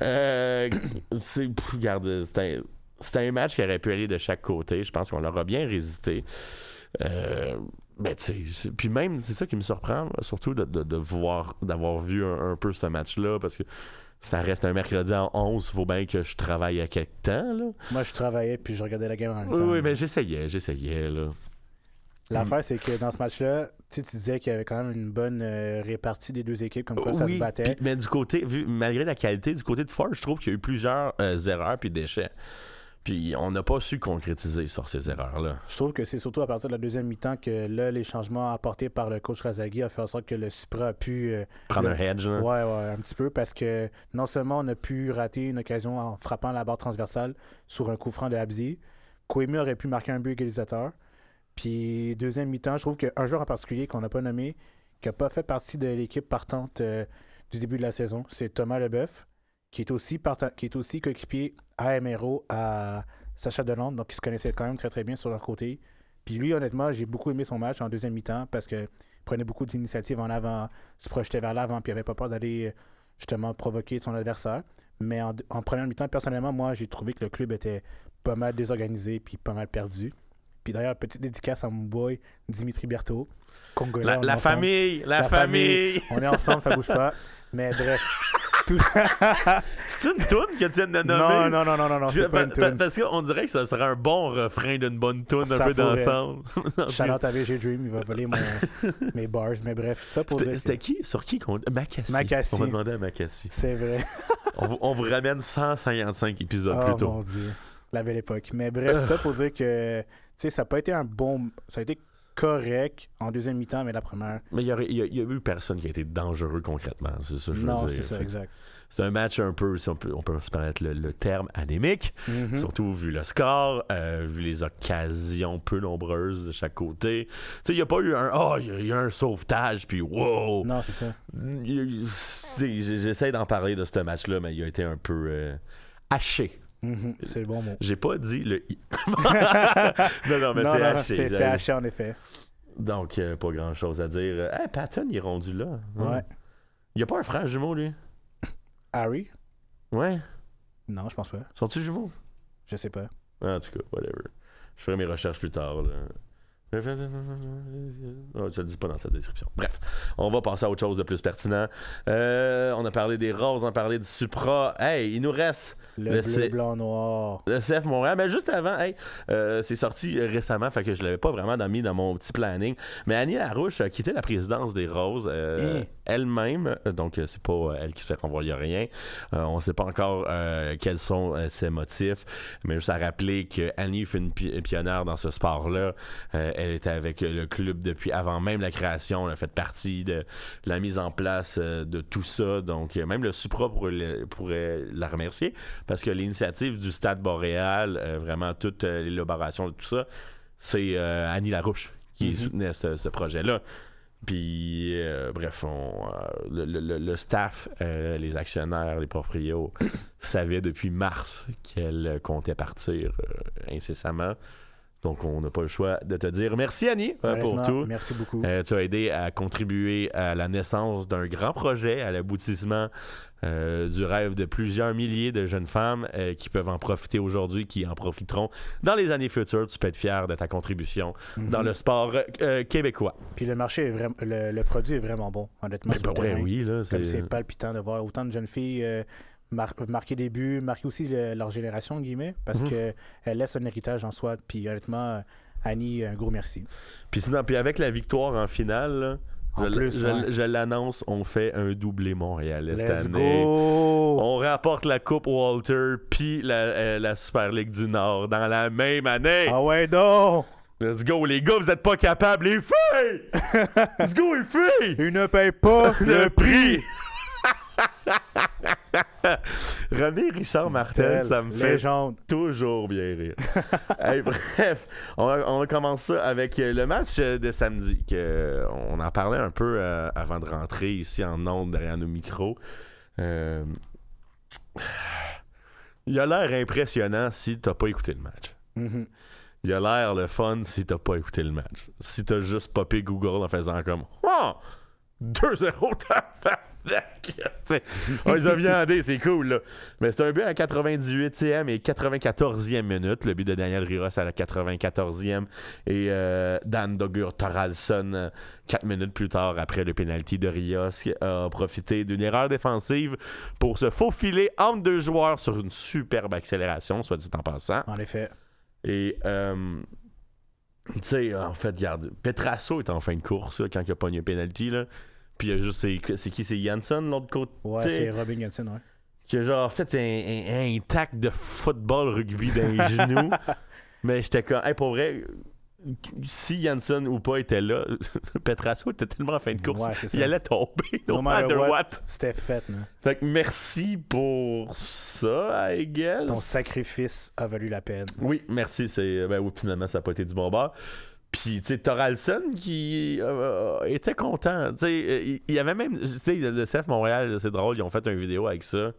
Regarde, c'était un match qui aurait pu aller de chaque côté. Je pense qu'on leur a bien résisté. Ben, puis même, c'est ça qui me surprend, surtout d'avoir vu un peu ce match-là, parce que ça reste un mercredi en 11, il faut bien que je travaille à quelque temps. Là. Moi, je travaillais puis je regardais la game en même temps. Oui, mais j'essayais. Là. L'affaire, c'est que dans ce match-là, tu disais qu'il y avait quand même une bonne répartie des deux équipes, comme quoi ça se battait. Mais du côté, malgré la qualité, du côté de Forge, je trouve qu'il y a eu plusieurs erreurs puis déchets. Puis on n'a pas su concrétiser sur ces erreurs-là. Je trouve que c'est surtout à partir de la deuxième mi-temps que là, les changements apportés par le coach Razaghi a fait en sorte que le Supra a pu... prendre un hedge. Là. Ouais, un petit peu, parce que non seulement on a pu rater une occasion en frappant la barre transversale sur un coup franc de Abzi, Koemi aurait pu marquer un but égalisateur. Puis deuxième mi-temps, je trouve qu'un joueur en particulier qu'on n'a pas nommé, qui n'a pas fait partie de l'équipe partante du début de la saison, c'est Thomas Leboeuf, qui est aussi coéquipier à MRO à Sacha Delande, donc ils se connaissaient quand même très très bien sur leur côté. Puis lui, honnêtement, j'ai beaucoup aimé son match en deuxième mi-temps parce qu'il prenait beaucoup d'initiatives en avant, se projetait vers l'avant, puis il n'avait pas peur d'aller justement provoquer son adversaire. Mais en première mi-temps, personnellement, moi, j'ai trouvé que le club était pas mal désorganisé puis pas mal perdu. Puis d'ailleurs, petite dédicace à mon boy Dimitri Berthaud, congolais. La famille! On est ensemble, ça bouge pas. Mais bref. C'est une toune que tu viens de nommer? Non, c'est pas une toune. Parce qu'on dirait que ça serait un bon refrain d'une bonne toune, un Ça peu pourrait. d'ensemble. Shout-out à VG Dream, il va voler mes bars. Mais bref, ça pour dire C'était qui? Sur qui? Macassi. Macassi. On va demander à Macassi. c'est vrai. On vous ramène 155 épisodes plus Oh tôt. mon Dieu, la belle époque. Mais bref, ça pour dire que, tu sais, ça n'a pas été un bon... Ça a été correct en deuxième mi-temps, mais la première... Mais il y a eu personne qui a été dangereux concrètement, c'est ça que je veux dire. Non, c'est ça, exact. C'est un match un peu, si on peut se permettre le terme, anémique, Mhm. surtout vu le score, vu les occasions peu nombreuses de chaque côté. Tu sais, il n'y a pas eu il y a un sauvetage, puis wow! Non, c'est ça. J'essaie d'en parler de ce match-là, mais il a été un peu haché. Mhm, c'est le bon mot. J'ai pas dit le i. non, mais c'est haché. C'était haché, en effet. Donc, pas grand-chose à dire. Hey, Patton, il est rendu là. Ouais. Il n'y a pas un frère jumeau, lui? Harry? Ouais. Non, je pense pas. Sont-ils jumeaux? Je sais pas. En tout cas, whatever. Je ferai mes recherches plus tard. Là. Oh, je le dis pas dans cette description. Bref, on va passer à autre chose de plus pertinent. On a parlé des roses, on a parlé du Supra. Hey, il nous reste Le bleu, blanc, noir. le CF Montréal. Mais juste avant, hey, c'est sorti récemment, fait que je l'avais pas vraiment mis dans mon petit planning. Mais Annie Larouche a quitté la présidence des Roses elle-même. Donc, c'est pas elle qui se fait renvoyer rien. On sait pas encore quels sont ses motifs. Mais juste à rappeler que Annie fait une pionnière dans ce sport-là. Elle était avec le club depuis avant même la création. Elle a fait partie de la mise en place de tout ça. Donc, même le Supra pourrait la remercier parce que l'initiative du Stade Boréal, vraiment toute l'élaboration de tout ça, c'est Annie Larouche qui soutenait ce projet-là. Puis, bref, le staff, les actionnaires, les proprios savaient depuis mars qu'elle comptait partir incessamment. Donc, on n'a pas le choix de te dire merci, Annie, pour tout. Merci beaucoup. Tu as aidé à contribuer à la naissance d'un grand projet, à l'aboutissement du rêve de plusieurs milliers de jeunes femmes qui peuvent en profiter aujourd'hui, qui en profiteront dans les années futures. Tu peux être fier de ta contribution dans le sport québécois. Puis le marché est vraiment... Le produit est vraiment bon, honnêtement. Mais sur le terrain. oui, là. Comme c'est palpitant de voir autant de jeunes filles... marquer des buts, marquer aussi leur génération, guillemets, parce qu'elle laisse un héritage en soi. Puis honnêtement, Annie, un gros merci. Puis sinon, avec la victoire en finale, là, je l'annonce, on fait un doublé montréalais cette année. Go! On rapporte la Coupe Walter puis la Super League du Nord dans la même année. Ah ouais, donc! Let's go, les gars, vous êtes pas capables, les filles! Let's go, les filles! Ils ne payent pas le prix! René Richard Martel, ça me fait toujours bien rire. Hey, bref, on commence ça avec le match de samedi. On en parlait un peu avant de rentrer ici en ondes derrière nos micros. Il a l'air impressionnant si t'as pas écouté le match. Mm-hmm. Il a l'air le fun si t'as pas écouté le match. Si t'as juste popé Google en faisant comme oh, 2-0 on les a viandés, c'est cool là. Mais c'est un but à la 98e et 94e minute. Le but de Daniel Riros à la 94e et Dan Dogur Thoralson 4 minutes plus tard après le penalty de Rios a profité d'une erreur défensive pour se faufiler entre deux joueurs sur une superbe accélération, soit dit en passant. En effet. Et tu sais, en fait, regarde, Petrasso est en fin de course là, quand il a pogné un penalty là. Puis il y a juste, c'est qui? C'est Janssen, l'autre côté? Ouais, c'est Robin Janssen, ouais. Qui a genre fait un tac de football rugby dans les genoux. Mais j'étais comme, hey, pour vrai, si Janssen ou pas était là, Petrasso était tellement en fin de course, ouais, il allait tomber, no matter what. C'était fait, là. Fait que merci pour ça, I guess. Ton sacrifice a valu la peine. Oui, merci. Oui, finalement, ça n'a pas été du bon bord. Puis, tu sais, Thoralson qui était content. Tu sais, il y avait même. Tu sais, le CF Montréal, c'est drôle, ils ont fait une vidéo avec ça.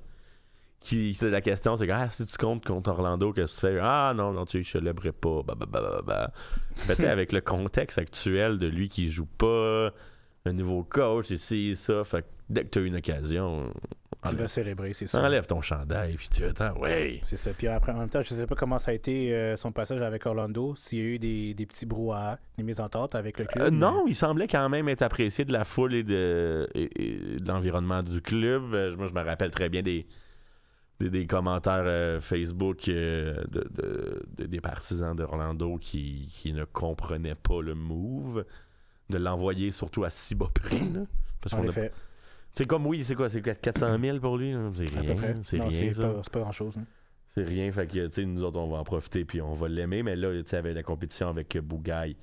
C'est la question, c'est que si tu comptes contre Orlando, qu'est-ce que tu fais? Ah non, tu ne célébrais pas. Mais tu sais, avec le contexte actuel de lui qui joue pas, un nouveau coach, ici, ça. Fait que dès que tu as une occasion, Tu vas célébrer, c'est ça. Enlève ton chandail, puis tu attends, ouais. C'est ça. Puis après, en même temps, je sais pas comment ça a été son passage avec Orlando, s'il y a eu des petits brouhahas, des mésententes avec le club. Non, il semblait quand même être apprécié de la foule et de l'environnement du club. Moi, je me rappelle très bien des commentaires Facebook des partisans d'Orlando qui ne comprenaient pas le move, de l'envoyer surtout à si bas prix. Là, parce En effet. C'est comme, oui, c'est quoi? C'est 400 000 pour lui? Là? C'est À peu près. rien. C'est Non, rien, ça. c'est pas grand-chose. Hein. C'est rien. Fait que, tu sais, nous autres, on va en profiter puis on va l'aimer. Mais là, tu sais, avec la compétition avec Bougaï,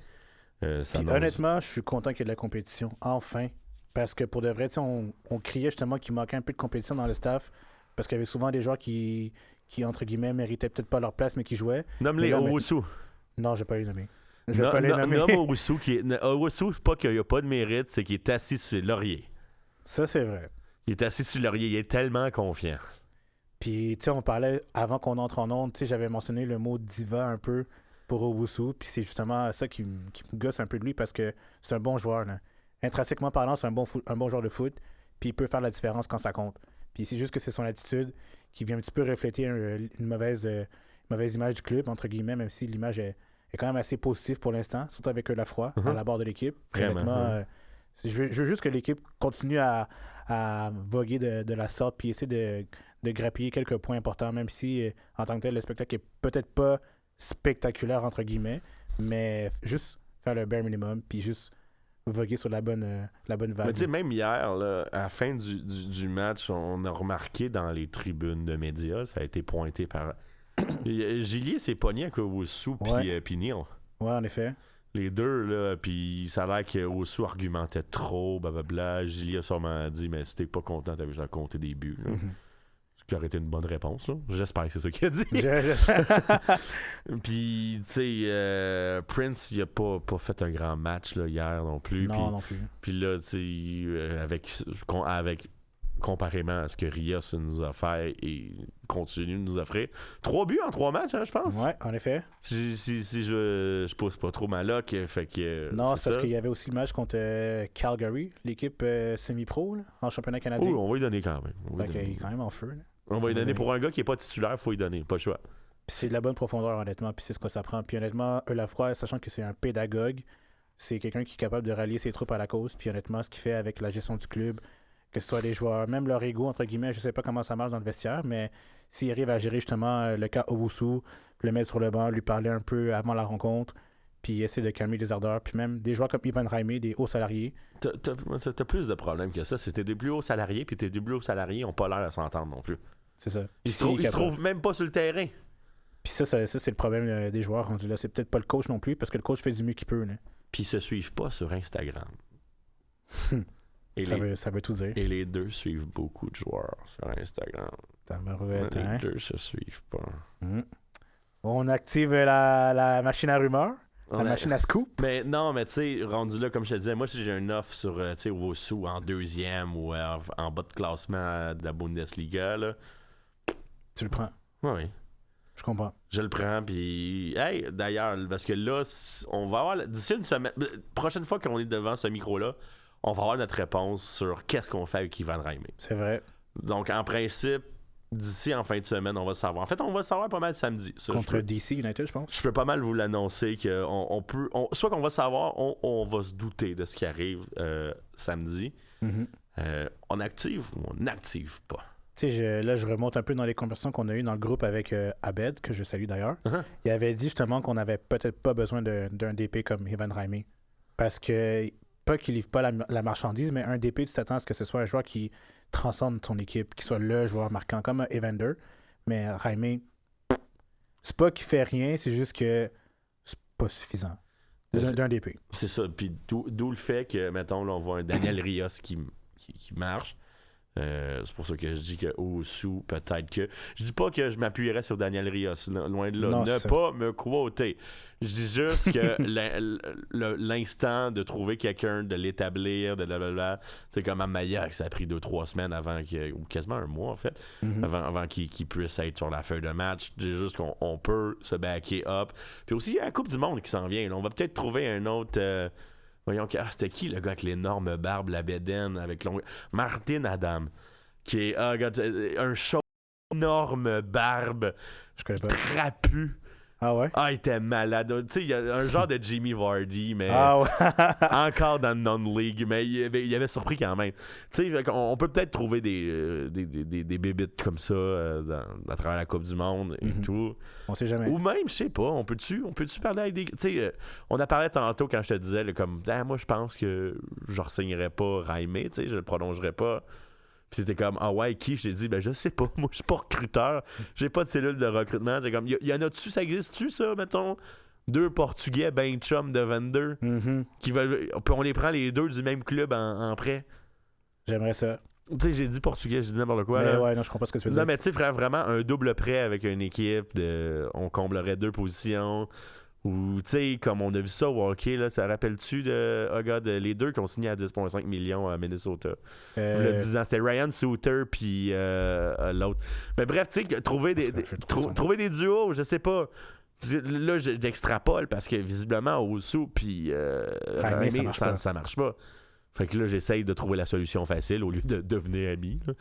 ça Puis, nous... honnêtement, je suis content qu'il y ait de la compétition. Enfin. Parce que pour de vrai, tu sais, on criait justement qu'il manquait un peu de compétition dans le staff. Parce qu'il y avait souvent des joueurs qui entre guillemets, méritaient peut-être pas leur place, mais qui jouaient. Nomme-les Owusu. Non, je vais pas les nommer. Je vais pas les nommer. Nomme Owusu. Owusu, c'est pas qu'il n'y a pas de mérite, c'est qu'il est assis sur le laurier. Ça, c'est vrai. Il est assis sur le laurier. Il est tellement confiant. Puis, tu sais, on parlait, avant qu'on entre en onde, tu sais, j'avais mentionné le mot diva un peu pour Owusu. Puis c'est justement ça qui me gosse un peu de lui parce que c'est un bon joueur. Là. Intrinsèquement parlant, c'est un bon joueur de foot. Puis il peut faire la différence quand ça compte. Puis c'est juste que c'est son attitude qui vient un petit peu refléter une mauvaise image du club, entre guillemets, même si l'image est quand même assez positive pour l'instant, surtout avec Lafroy à la barre de l'équipe. Honnêtement, je veux juste que l'équipe continue à voguer de la sorte puis essayer de grappiller quelques points importants, même si, en tant que tel, le spectacle est peut-être pas spectaculaire, entre guillemets, mais juste faire le bare minimum puis juste voguer sur la bonne vague. Mais tu sais, même hier, là, à la fin du match, on a remarqué dans les tribunes de médias, ça a été pointé par... Gillier s'est pogné avec Owusu puis Neil. Ouais, en effet. Les deux, là, puis ça a l'air que Owusu argumentait trop, blablabla. Gillier a sûrement dit, mais si t'es pas content, t'avais juste à compter des buts. Là. Ce qui aurait été une bonne réponse, là. J'espère que c'est ça qu'il a dit. Puis, tu sais, Prince, il a pas fait un grand match là, hier non plus. Non plus. Puis là, tu sais, avec comparément à ce que Rios nous a fait et continue de nous offrir. 3 buts en 3 matchs, hein, je pense. Ouais, en effet. Si je pousse pas trop ma loc, fait que... Non, c'est parce qu'il y avait aussi le match contre Calgary, l'équipe semi-pro là, en championnat canadien. Oui, on va lui donner quand même. Il est quand même en feu. Là. On va lui donner pour un gars qui est pas titulaire, il faut lui donner, pas le choix. Puis c'est de la bonne profondeur, honnêtement, puis c'est ce que ça prend. Puis honnêtement, Lafroy, sachant que c'est un pédagogue, c'est quelqu'un qui est capable de rallier ses troupes à la cause. Puis honnêtement, ce qu'il fait avec la gestion du club, que ce soit les joueurs, même leur ego, entre guillemets, je sais pas comment ça marche dans le vestiaire, mais s'il arrive à gérer justement le cas Owusu, le mettre sur le banc, lui parler un peu avant la rencontre, puis essayer de calmer les ardeurs, puis même des joueurs comme Ivan Raimé, des hauts salariés. T'as plus de problèmes que ça. C'était des plus hauts salariés, puis tes plus hauts salariés n'ont pas l'air à s'entendre non plus. C'est ça. Ils se trouvent même pas sur le terrain. Puis ça c'est le problème des joueurs rendus là. C'est peut-être pas le coach non plus, parce que le coach fait du mieux qu'il peut. Là. Puis ils se suivent pas sur Instagram. Ça veut tout dire. Et les deux suivent beaucoup de joueurs sur Instagram. Les deux se suivent pas. On active la machine à rumeurs. La machine à scoop. Mais non, mais tu sais, rendu là, comme je te disais, moi, si j'ai un offre sur Owusu en 2e ou en bas de classement de la Bundesliga, là... Tu le prends. Oui. Je comprends. Je le prends, puis... Hey, d'ailleurs, parce que là, on va avoir... D'ici une semaine... Prochaine fois qu'on est devant ce micro-là, on va avoir notre réponse sur qu'est-ce qu'on fait avec Ivan Raimé. C'est vrai. Donc, en principe, d'ici en fin de semaine, on va savoir. En fait, on va savoir pas mal samedi. Ça, contre DC United, je pense. Je peux pas mal vous l'annoncer que on peut... soit qu'on va savoir, on va se douter de ce qui arrive samedi. On active ou on n'active pas. Tu sais, là, je remonte un peu dans les conversations qu'on a eues dans le groupe avec Abed, que je salue d'ailleurs. Il avait dit justement qu'on n'avait peut-être pas besoin d'un DP comme Ivan Raimé. Parce que, pas qu'il livre pas la marchandise, mais un DP, tu t'attends à ce que ce soit un joueur qui transcende son équipe, qui soit le joueur marquant, comme un Evander. Mais Raimé, c'est pas qu'il fait rien, c'est juste que c'est pas suffisant d'un DP. C'est ça. Puis d'où le fait que, mettons, là, on voit un Daniel Rios qui marche. C'est pour ça que je dis que Owusu, peut-être que... Je dis pas que je m'appuierais sur Daniel Rios, loin de là. Non, ne pas me quoter. Je dis juste que l'instant de trouver quelqu'un, de l'établir, de blablabla, c'est comme à Maillard, que ça a pris 2-3 semaines avant ou quasiment un mois en fait, avant qu'il puisse être sur la feuille de match. Je dis juste qu'on peut se backer up. Puis aussi, il y a la Coupe du Monde qui s'en vient. Là. On va peut-être trouver un autre... Voyons, c'était qui le gars avec l'énorme barbe, la bédaine, avec Martin Adam, qui est un show énorme barbe, Je connais pas. trapu. Ah ouais? Ah, il était malade. Tu sais, il y a un genre de Jamie Vardy, mais Ah ouais. encore dans le non-league, mais il avait surpris quand même. Tu sais, on peut peut-être trouver des bébites comme ça à travers la Coupe du Monde et Mhm. tout. On sait jamais. Ou même, je sais pas, on peut-tu parler avec des... Tu sais, on a parlé tantôt quand je te disais, là, comme, moi, je pense que je re-signerais pas Jaime, tu sais, je le prolongerais pas. Puis c'était comme, ah ouais, qui? J'ai dit, ben je sais pas, moi je suis pas recruteur, j'ai pas de cellule de recrutement. J'ai comme, y en a-tu, ça existe-tu ça, mettons? 2 Portugais ben chum de 22 Mhm. qui veulent, puis on les prend les 2 du même club en prêt. J'aimerais ça. Tu sais, j'ai dit Portugais, j'ai dit n'importe quoi. Mais là. ouais, non, je comprends ce que tu veux Non, dire. mais tu sais, frère, vraiment un double prêt avec une équipe, on comblerait 2 positions. Ou, tu sais, comme on a vu ça au hockey, là, ça rappelle-tu les 2 qui ont signé à 10,5 millions à Minnesota? Vous le disant, c'était Ryan Suter puis l'autre. Mais bref, tu sais, trouver des duos, je sais pas. Là, j'extrapole parce que visiblement, Osu puis Jaime, Jaime, ça marche pas. Fait que là, j'essaye de trouver la solution facile au lieu de devenir ami. Là.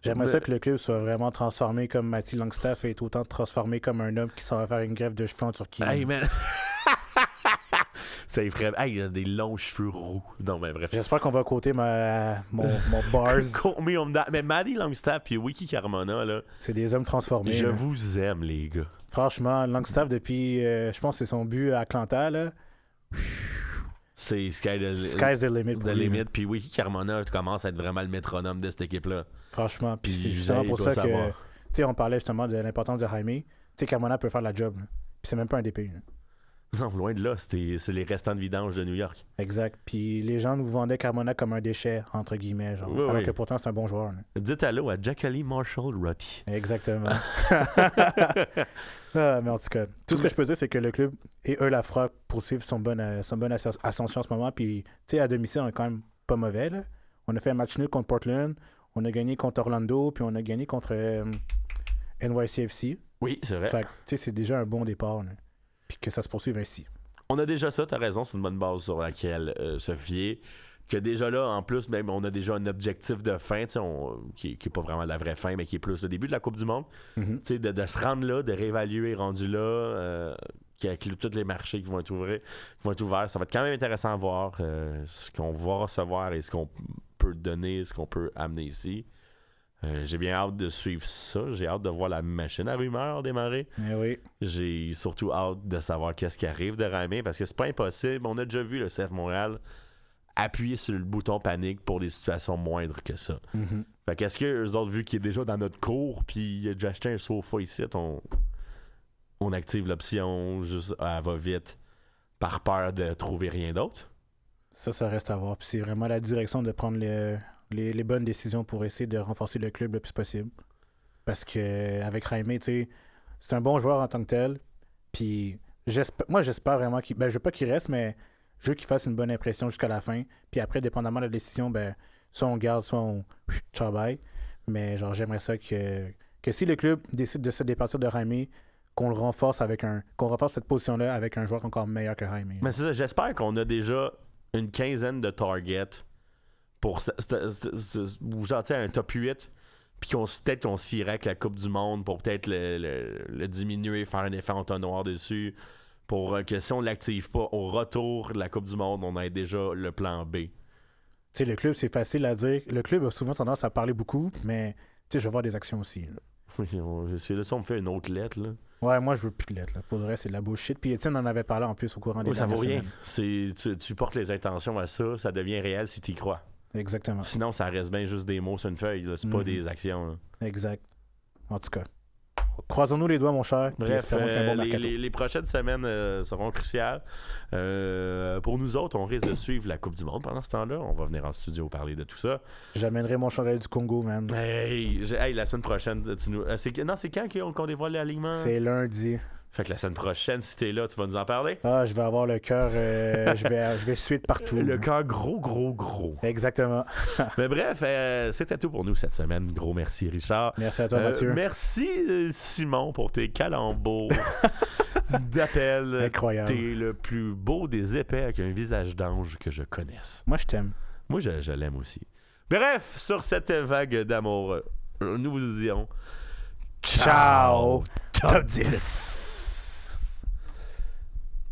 J'aimerais ça que le club soit vraiment transformé comme Matty Longstaff est autant transformé comme un homme qui s'en va faire une greffe de cheveux en Turquie. Hey, man! C'est vrai. Hey, il a des longs cheveux roux. Non, mais bref. J'espère qu'on va côté mon bars. Mais Maddie Longstaff et Wiki Carmona, là, C'est des hommes transformés. je là. vous aime, les gars. Franchement, Longstaff, depuis, je pense que c'est son but à Atlanta, là. C'est Sky's the limit. the pour lui, limit. là. Puis Wiki Carmona commence à être vraiment le métronome de cette équipe-là. Franchement. Puis Puis c'est justement il pour doit ça que, savoir. tu sais, on parlait justement de l'importance de Jaime. Tu sais, Carmona peut faire la job. Là. Puis c'est même pas un DP. Là. Non, loin de là. C'est les restants de vidange de New York. Exact. Puis les gens nous vendaient Carmona comme un déchet, entre guillemets, genre. Oui, alors oui. que pourtant, c'est un bon joueur. Là. Dites allô à Jacqueline Marshall Rutty. Exactement. Mais en tout cas, tout ce que je peux dire, c'est que le club et eux, la FRA, poursuivent son bonne ascension en ce moment. Puis, tu sais, à domicile, on est quand même pas mauvais. Là. On a fait un match nul contre Portland, on a gagné contre Orlando, puis on a gagné contre NYCFC. Oui, c'est vrai. Fait que, tu sais, c'est déjà un bon départ. Là. Puis que ça se poursuive ainsi. On a déjà ça, t'as raison, c'est une bonne base sur laquelle se fier. Que déjà là, en plus, même on a déjà un objectif de fin, qui est pas vraiment la vraie fin, mais qui est plus le début de la Coupe du Monde. Mhm. Tu sais, de se rendre là, de réévaluer rendu là, avec tous les marchés qui vont être ouverts. Ça va être quand même intéressant à voir ce qu'on va recevoir et ce qu'on peut donner, ce qu'on peut amener ici. J'ai bien hâte de suivre ça. J'ai hâte de voir la machine à rumeurs démarrer. Eh oui. J'ai surtout hâte de savoir qu'est-ce qui arrive de Raimé parce que c'est pas impossible. On a déjà vu le CF Montréal appuyer sur le bouton panique pour des situations moindres que ça. Mhm. Fait qu'est-ce que eux autres, vu qu'il est déjà dans notre cours, puis il a déjà acheté un sofa ici, on active l'option juste à va-vite par peur de trouver rien d'autre? Ça reste à voir. Puis c'est vraiment la direction de prendre les bonnes décisions pour essayer de renforcer le club le plus possible. Parce que avec Jaime, tu sais, c'est un bon joueur en tant que tel. Puis moi, j'espère vraiment qu'il... Ben, je veux pas qu'il reste, mais je veux qu'il fasse une bonne impression jusqu'à la fin. Puis après, dépendamment de la décision, ben, soit on garde, soit on... Ciao, bye. Mais genre, j'aimerais ça que si le club décide de se départir de Jaime, qu'on le renforce qu'on renforce cette position-là avec un joueur encore meilleur que Jaime. Mais c'est ça, j'espère qu'on a déjà une quinzaine de targets pour ou genre, tu sais, un top 8, puis peut-être qu'on se fierait avec la Coupe du Monde pour peut-être le diminuer, faire un effet entonnoir dessus, pour que si on ne l'active pas, au retour de la Coupe du Monde, on ait déjà le plan B. Tu sais, le club, c'est facile à dire. Le club a souvent tendance à parler beaucoup, mais tu sais, je veux voir des actions aussi. Là. Oui, c'est là, ça, on me fait une autre lettre, là. Ouais, moi, je veux plus de lettres. Là. Pour le reste, c'est de la bullshit. Puis Étienne en avait parlé en plus au courant des Oui, ça vaut dernières rien. semaines. Tu portes les intentions à ça, ça devient réel si tu y crois. Exactement. Sinon, ça reste bien juste des mots sur une feuille, là. C'est pas Mhm. des actions, là. Exact. En tout cas, croisons-nous les doigts, mon cher. Puis Bref, espérons qu'il y ait un bon mercato. les prochaines semaines seront cruciales. Pour nous autres, on risque de suivre la Coupe du Monde pendant ce temps-là. On va venir en studio parler de tout ça. J'amènerai mon chandail du Congo, man. Hey, la semaine prochaine, c'est quand qu'on dévoile l'alignement? C'est lundi. Fait que la semaine prochaine, si t'es là, tu vas nous en parler? Ah, je vais avoir le cœur... je vais suer de partout. Le cœur gros. Exactement. Mais bref, c'était tout pour nous cette semaine. Gros merci, Richard. Merci à toi, Mathieu. Merci, Simon, pour tes calembours d'appel. Incroyable. T'es le plus beau des épais avec un visage d'ange que je connaisse. Moi, je t'aime. Moi, je l'aime aussi. Bref, sur cette vague d'amour, nous vous disons Ciao. Top 10.